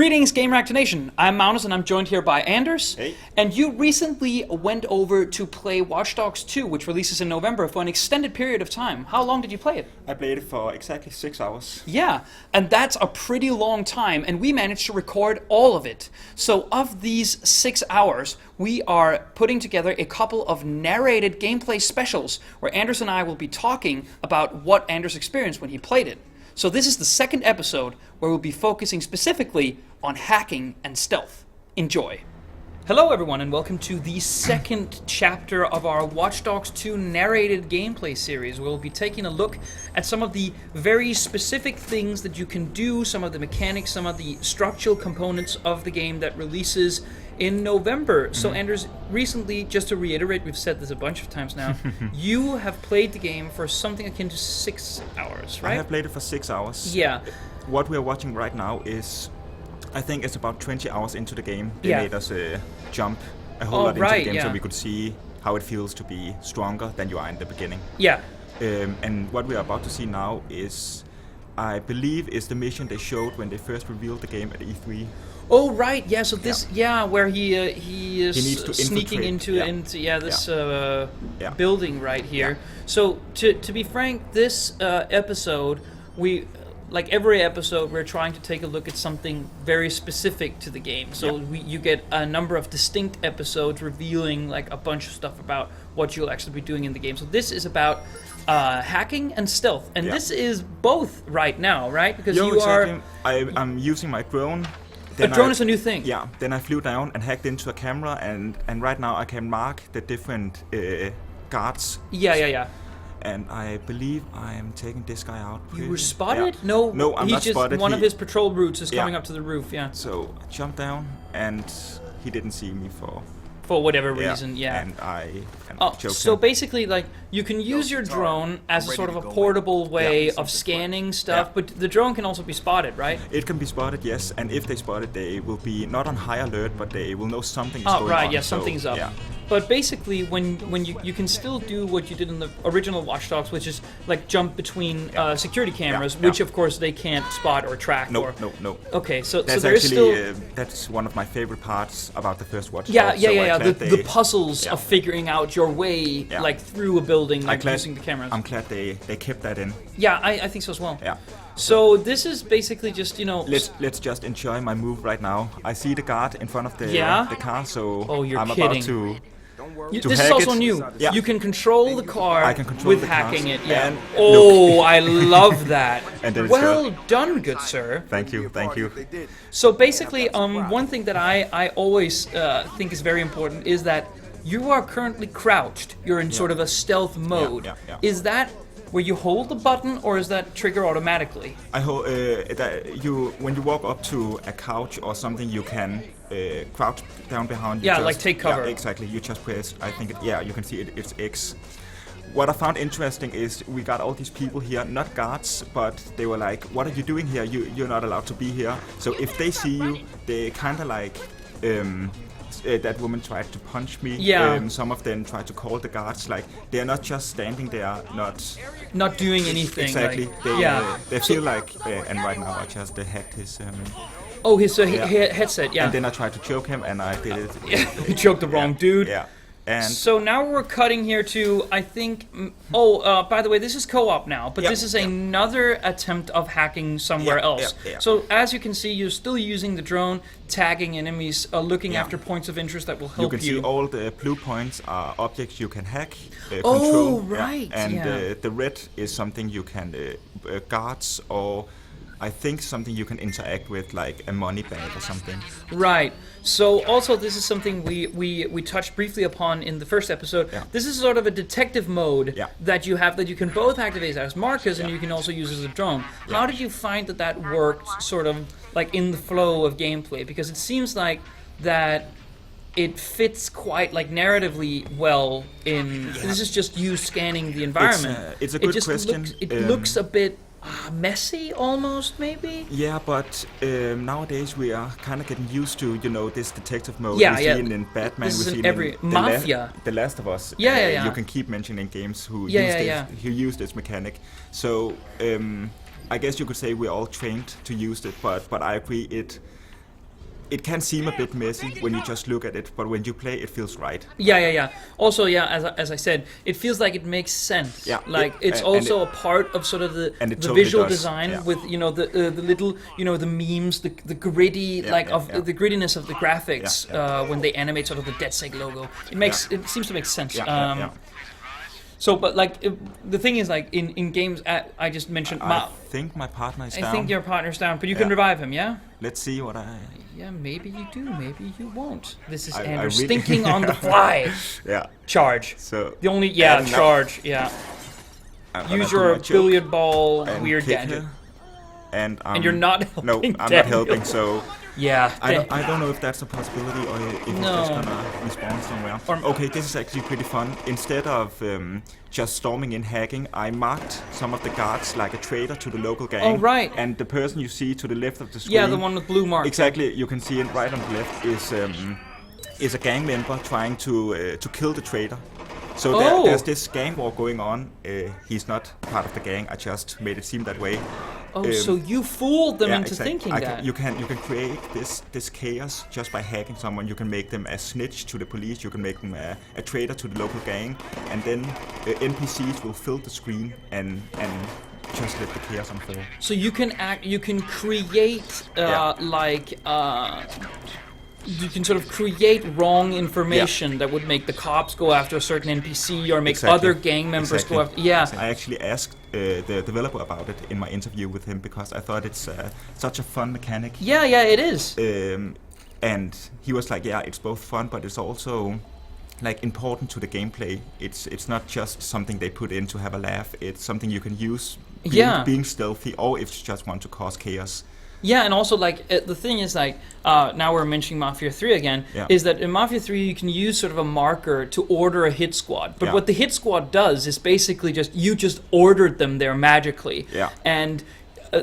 Greetings, Gamereactor Nation. I'm Magnus, and I'm joined here by Anders. Hey. And you recently went over to play Watch Dogs 2, which releases in November, for an extended period of time. How long did you play it? I played it for exactly 6 hours. Yeah, and that's a pretty long time, and we managed to record all of it. So of these 6 hours, we are putting together a couple of narrated gameplay specials where Anders and I will be talking about what Anders experienced when he played it. So this is the second episode where we'll be focusing specifically on hacking and stealth. Enjoy. Hello everyone, and welcome to the second chapter of our Watch Dogs 2 narrated gameplay series. We'll be taking a look at some of the very specific things that you can do, some of the mechanics, some of the structural components of the game that releases in November. So Anders, recently, just to reiterate, we've said this a bunch of times now, you have played the game for something akin to 6 hours, right? I have played it for 6 hours. Yeah. What we are watching right now is, I think it's about 20 hours into the game. They made us jump a whole lot into the game so we could see how it feels to be stronger than you are in the beginning. Yeah. And what we are about to see now is, I believe, is the mission they showed when they first revealed the game at E3. Oh right, yeah. So this, where he is He needs to sneaking infiltrate. into this building right here. So to be frank, this episode, we, like every episode, we're trying to take a look at something very specific to the game. So you get a number of distinct episodes revealing like a bunch of stuff about what you'll actually be doing in the game. So this is about hacking and stealth, and this is both right now, right? Because I'm using my drone. A drone is a new thing. Yeah, then I flew down and hacked into a camera, and right now I can mark the different guards. Yeah. And I believe I am taking this guy out. You were spotted? Yeah. No, I'm he's not just spotted. One of his patrol routes is coming up to the roof. Yeah. So I jumped down, and he didn't see me for whatever reason. Yeah. And I choked so him. basically, like, you can use your drone as a sort of a portable way of scanning stuff, but the drone can also be spotted, right? It can be spotted, yes, and if they spot it, they will be not on high alert, but they will know something is going on. Oh, right, yeah, something's up. Yeah. But basically, when you can still do what you did in the original Watch Dogs, which is like jump between security cameras, which of course they can't spot or track. No. Okay, so that's there is still that's one of my favorite parts about the first Watch Dogs. Yeah. The puzzles of figuring out your way like through a building, like using the cameras. I'm glad they kept that in. Yeah, I think so as well. Yeah. So this is basically just, Let's just enjoy my move right now. I see the guard in front of the car, so you're I'm kidding. about to. This is also new. Yeah. You can control the car with hacking it. Yeah. And I love that. Well done, good sir. Thank you. So basically, one thing that I always think is very important is that you are currently crouched. You're in sort of a stealth mode. Yeah. Is that where you hold the button, or is that trigger automatically? I hope when you walk up to a couch or something, you can crouch down behind. Like take cover. Yeah, exactly. You just press. I think you can see it's X. What I found interesting is we got all these people here, not guards, but they were like, "What are you doing here? You're not allowed to be here." So if they see you, they kind of like. That woman tried to punch me. Yeah. Some of them tried to call the guards. Like, they're not just standing there, not doing anything. Exactly. Like, they feel like. And right now I just hacked his. His headset. Yeah. And then I tried to choke him, and I did it. You choked the wrong dude. Yeah. And so now we're cutting here to, I think. By the way, this is co-op now, but this is another attempt of hacking somewhere else. Yeah. So as you can see, you're still using the drone, tagging enemies, looking after points of interest that will help you. You can see all the blue points are objects you can hack, control. Right. Yeah. And the red is something you can guards, or I think something you can interact with, like a money bag or something. Right. So also this is something we touched briefly upon in the first episode. Yeah. This is sort of a detective mode that you have, that you can both activate as markers and you can also use as a drone. How did you find that worked sort of like in the flow of gameplay? Because it seems like that it fits quite like narratively well in. This is just you scanning the environment. It's a good question. It looks a bit messy almost, maybe? Yeah, but nowadays we are kind of getting used to, this detective mode. Yeah, we've seen in Batman, we've seen in Mafia. The Last of Us. Yeah. You can keep mentioning games who use this mechanic. So I guess you could say we're all trained to use it, but I agree it can seem a bit messy when you just look at it, but when you play, it feels right. Yeah. Also, as I said, it feels like it makes sense. Yeah. Like it's also a part of sort of the totally visual does. design Yeah. with the little the memes, the gritty the grittiness of the graphics when they animate sort of the DedSec logo. It seems to make sense. So, but like the thing is, like in games, I just mentioned. I think my partner is down. I think your partner's down, but you can revive him. Yeah. Let's see what I. Yeah, maybe you do, maybe you won't. This is I Anders really thinking on the fly. Yeah. Charge. So the only charge. Yeah. Use your billiard ball weird gadget. Her, and you're not helping. No, I'm not helping. So. Yeah. I don't know if that's a possibility or if it's just gonna respawn somewhere. Okay, this is actually pretty fun. Instead of just storming in hacking, I marked some of the guards like a traitor to the local gang. Oh, right. And the person you see to the left of the screen. Yeah, the one with blue marks. Exactly, you can see it right on the left is a gang member trying to kill the traitor. So there's this gang war going on. He's not part of the gang. I just made it seem that way. Oh, so you fooled them into thinking that. You can create this chaos just by hacking someone. You can make them a snitch to the police. You can make them a traitor to the local gang, and then NPCs will fill the screen and just let the chaos unfold. So you can create you can sort of create wrong information that would make the cops go after a certain NPC or make other gang members go after. Yeah. I actually asked the developer about it in my interview with him because I thought it's such a fun mechanic. Yeah, it is. And he was like, yeah, it's both fun, but it's also like important to the gameplay. It's not just something they put in to have a laugh. It's something you can use being stealthy, or if you just want to cause chaos. Yeah, and also like the thing is like now we're mentioning Mafia 3 again. Is that in Mafia 3 you can use sort of a marker to order a hit squad, but what the hit squad does is basically you just ordered them there magically, and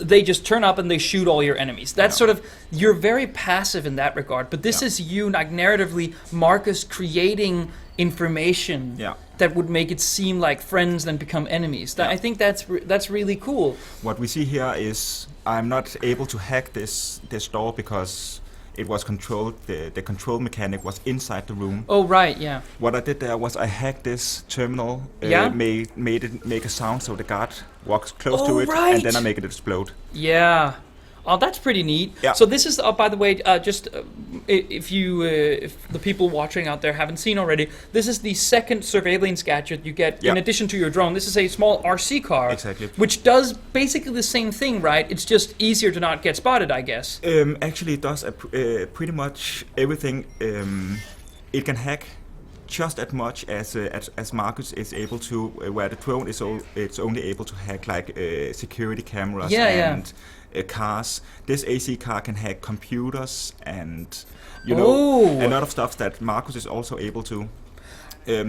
they just turn up and they shoot all your enemies. That's sort of, you're very passive in that regard. But this is you, like narratively, Marcus creating information that would make it seem like friends then become enemies. I think that's really cool. What we see here is I'm not able to hack this door because it was controlled. The control mechanic was inside the room. Oh right, yeah. What I did there was I hacked this terminal, made it make a sound so the guard walks close to it, and then I make it explode. Yeah. Oh, that's pretty neat. Yeah. So this is, by the way, if the people watching out there haven't seen already, this is the second surveillance gadget you get in addition to your drone. This is a small RC car, which does basically the same thing, right? It's just easier to not get spotted, I guess. Actually, it does pretty much everything. It can hack just as much as Marcus is able to, where the drone is it's only able to hack like security cameras and cars. This AC car can hack computers and a lot of stuff that Marcus is also able to.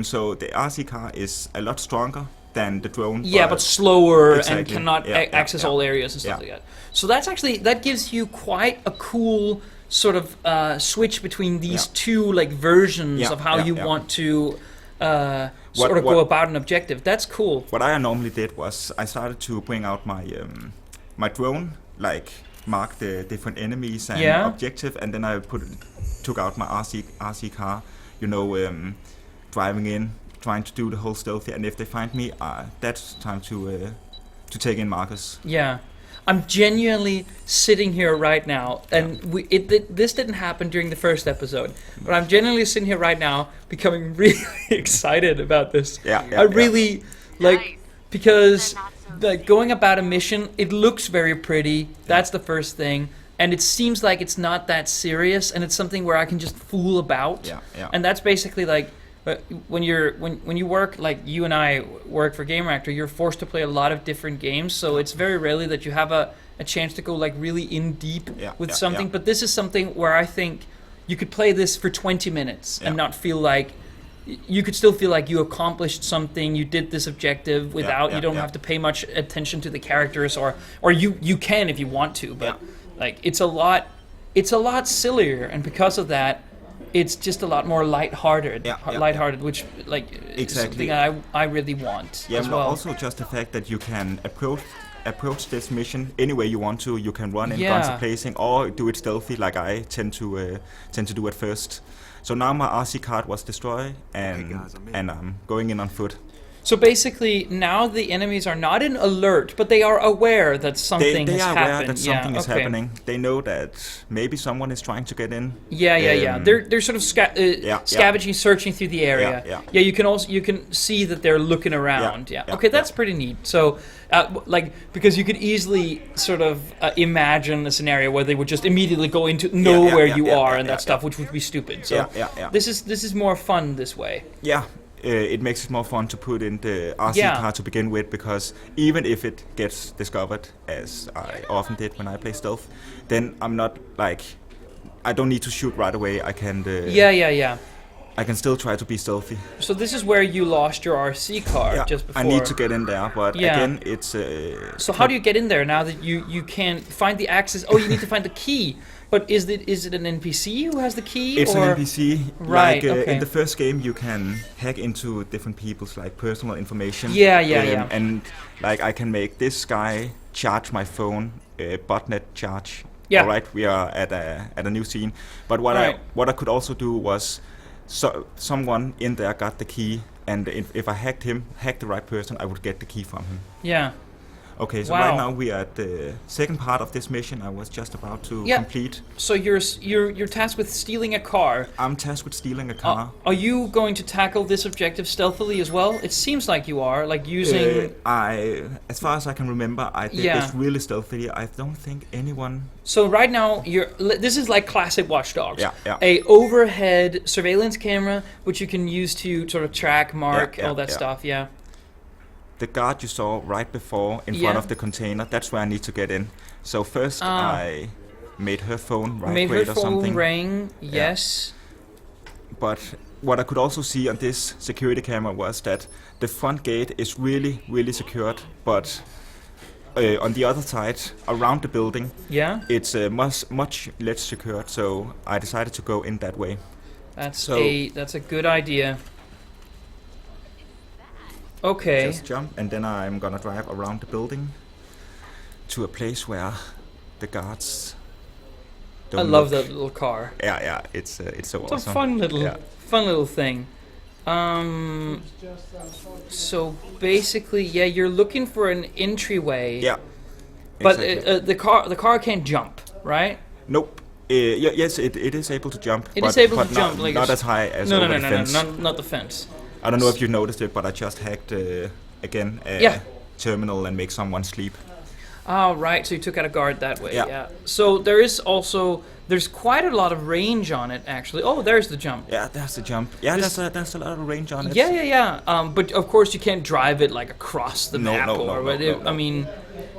So the RC car is a lot stronger than the drone. Yeah, but slower and cannot access all areas and stuff like that. So that gives you quite a cool sort of switch between these two like versions of how you want to go about an objective. That's cool. What I normally did was I started to bring out my my drone, like mark the different enemies and objective, and then I took out my RC car, driving in, trying to do the whole stealthy, and if they find me, that's time to take in Marcus. Yeah. I'm genuinely sitting here right now, and this didn't happen during the first episode, but I'm genuinely sitting here right now, becoming really excited about this. I really because like going about a mission, it looks very pretty. That's the first thing, and it seems like it's not that serious, and it's something where I can just fool about. And that's basically like. But when you work, like you and I work for Gamereactor, you're forced to play a lot of different games, so it's very rarely that you have a chance to go like really in deep with something. But this is something where I think you could play this for 20 minutes and not feel like, you could still feel like you accomplished something, you did this objective without, you don't have to pay much attention to the characters, or you can if you want to, but like it's a lot sillier, and because of that, it's just a lot more lighthearted. Lighthearted, which like is Exactly. something I really want Yeah, as but well. also just the fact that you can approach this mission any way you want to. You can run in Yeah. guns blazing or do it stealthy, like I tend to do at first. So now my RC card was destroyed, and I'm going in on foot. So basically, now the enemies are not in alert, but they are aware that something They has are happened. aware that something is okay. happening. They know that maybe someone is trying to get in. Yeah. They're sort of scavenging, searching through the area. Yeah. You can see that they're looking around. Yeah. Okay, that's pretty neat. So, because you could easily sort of imagine a scenario where they would just immediately go into know where you are and that stuff, which would be stupid. So this is more fun this way. Yeah. It makes it more fun to put in the RC card to begin with, because even if it gets discovered, as I often did when I play stealth, then I'm not like, I don't need to shoot right away. I can I can still try to be stealthy. So this is where you lost your RC card just before. I need to get in there, but again, it's... so how do you get in there now that you can't find the access? Oh, you need to find the key. But is it an NPC who has the key? It's an NPC. Right, In the first game, you can hack into different people's like personal information. Yeah. And like I can make this guy charge my phone, botnet charge. Yeah. All right, we are at a new scene. But what I could also do was, someone in there got the key, and if I hacked the right person, I would get the key from him. Yeah. Okay, so right now we are at the second part of this mission I was just about to complete. So you're tasked with stealing a car. I'm tasked with stealing a car. Are you going to tackle this objective stealthily as well? It seems like you are, like using... As far as I can remember, I did this really stealthily. I don't think anyone... So right now, this is like classic Watch Dogs. Yeah. A overhead surveillance camera, which you can use to sort of track, mark, all that stuff, The guard you saw right before in front of the container, that's where I need to get in. So first I made her phone vibrate or something. Ring, yes. But what I could also see on this security camera was that the front gate is really, really secured, but on the other side, around the building, it's much less secured, so I decided to go in that way. That's a good idea. Okay. Just jump, and then I'm gonna drive around the building to a place where the guards don't I love that little car. Yeah, it's so awesome. It's a fun little thing. So basically, you're looking for an entryway. Yeah. But exactly. the car can't jump, right? Nope. Yes, it is able to jump. It is able to jump, not as high as over the fence. Not the fence. I don't know if you noticed it, but I just hacked again terminal and make someone sleep. Oh, right. So you took out a guard that way. Yeah. So there's quite a lot of range on it, actually. Oh, there's the jump. Yeah, there's the jump. Yeah, there's a lot of range on it. Yeah. But of course you can't drive it like across the map no. I mean,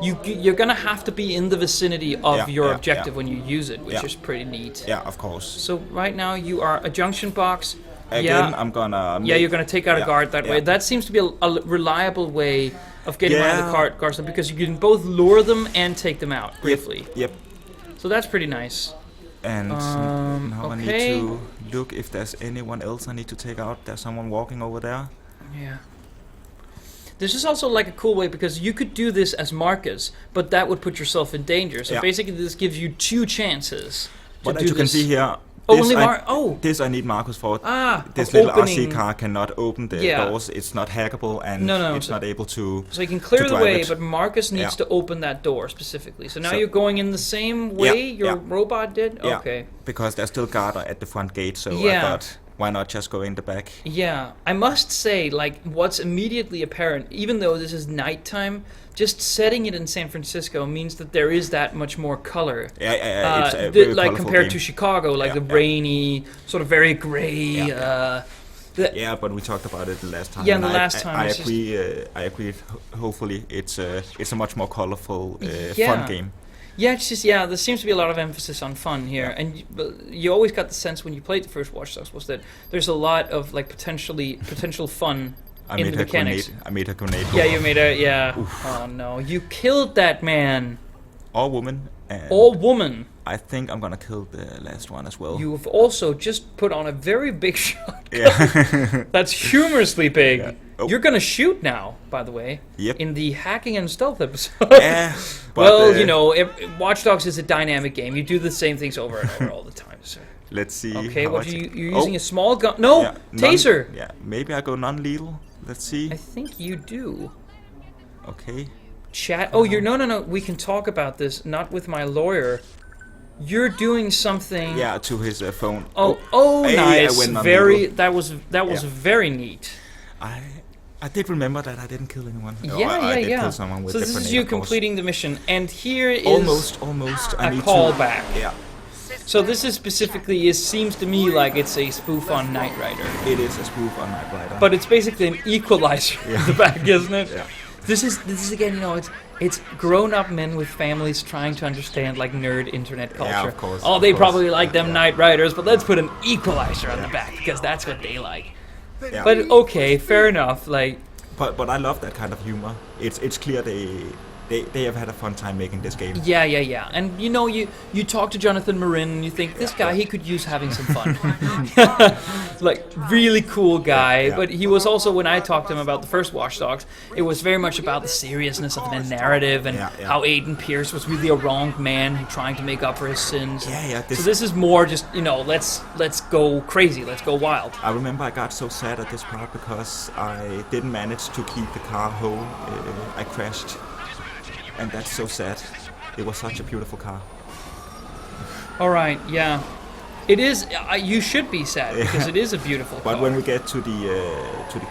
you're gonna have to be in the vicinity of your objective when you use it, which is pretty neat. Yeah, of course. So right now you are a junction box. Again, I'm gonna... you're gonna take out a guard that way. That seems to be a reliable way of getting around the guards, because you can both lure them and take them out briefly. Yep. So that's pretty nice. And now I need to look if there's anyone else I need to take out. There's someone walking over there. Yeah. This is also like a cool way, because you could do this as Marcus, but that would put yourself in danger. So basically this gives you 2 chances to do do this. But as you can see here, this I need Marcus for. This little RC car cannot open the doors. It's not hackable, and it's not able to. So you can clear the way, but Marcus needs to open that door specifically. So now you're going in the same way your robot did. Yeah, okay. Because there's still guard at the front gate, so I thought, why not just go in the back? Yeah, I must say, like, what's immediately apparent, even though this is nighttime, just setting it in San Francisco means that there is that much more color. Yeah, it's a very like compared game. to Chicago, like the rainy, sort of very gray. But we talked about it the last time. Yeah, the last time. I agree. I agree. Hopefully, it's a much more colorful, fun game. Yeah, it's just there seems to be a lot of emphasis on fun here, and you always got the sense when you played the first Watch Dogs was that there's a lot of like potential fun. I made a grenade. Yeah, you made a Oof. Oh no, you killed that man. Or woman. Or woman. I think I'm gonna kill the last one as well. You've also just put on a very big shot. Yeah. That's humorously big. Yeah. Oh. You're gonna shoot now, by the way. Yep. In the hacking and stealth episode. Yeah. But, well, you know, Watch Dogs is a dynamic game. You do the same things over and over all the time. So. Let's see. Okay, how what I are you? take- You're Oh, using a small gun? No, yeah, taser. Yeah, maybe I go non-lethal. Let's see. I think you do. Okay. Chat. Oh, you're no. We can talk about this. Not with my lawyer. You're doing something. Yeah, to his phone. Oh, Hey, I nice. went Very. non-lethal. That was Yeah. very neat. I did remember that I didn't kill anyone. Yeah, I did kill someone with So this different is name, you of course. completing the mission, and here is Almost. I a need callback. To, yeah, So this is specifically. It seems to me like it's a spoof on Knight Rider, it is a spoof on Knight Rider. but it's basically an equalizer in the back, isn't it? Yeah. This is again, you know, it's grown-up men with families trying to understand like nerd internet culture. Yeah, of course. Oh, of they course. probably like them Knight Riders, but let's put an equalizer on the back because that's what they like. Yeah. But okay, fair enough. Like, But I love that kind of humor. It's clear they have had a fun time making this game. yeah. And you know, you talk to Jonathan Marin and you think this guy, he could use having some fun. Like, really cool guy. Yeah. But he was also, when I talked to him about the first Watch Dogs, it was very much about the seriousness of the narrative and Yeah. how Aiden Pierce was really a wronged man who trying to make up for his sins. Yeah. So this is more just, you know, let's go crazy, let's go wild. I remember I got so sad at this part because I didn't manage to keep the car whole. I crashed. And that's so sad. It was such a beautiful car. All right, yeah. It is, you should be sad because it is a beautiful But car. when we get to the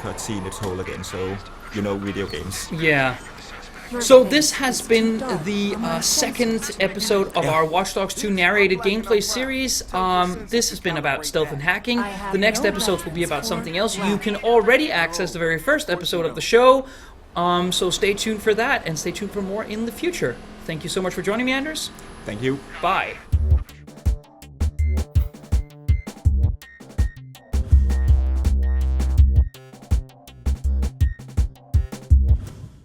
cutscene, it's whole again. So you know, video games. Yeah. So this has been the second episode of our Watch Dogs 2 narrated gameplay series. This has been about stealth and hacking. The next episodes will be about something else. You can already access the very first episode of the show. So stay tuned for that and stay tuned for more in the future. Thank you so much for joining me, Anders. Thank you. Bye.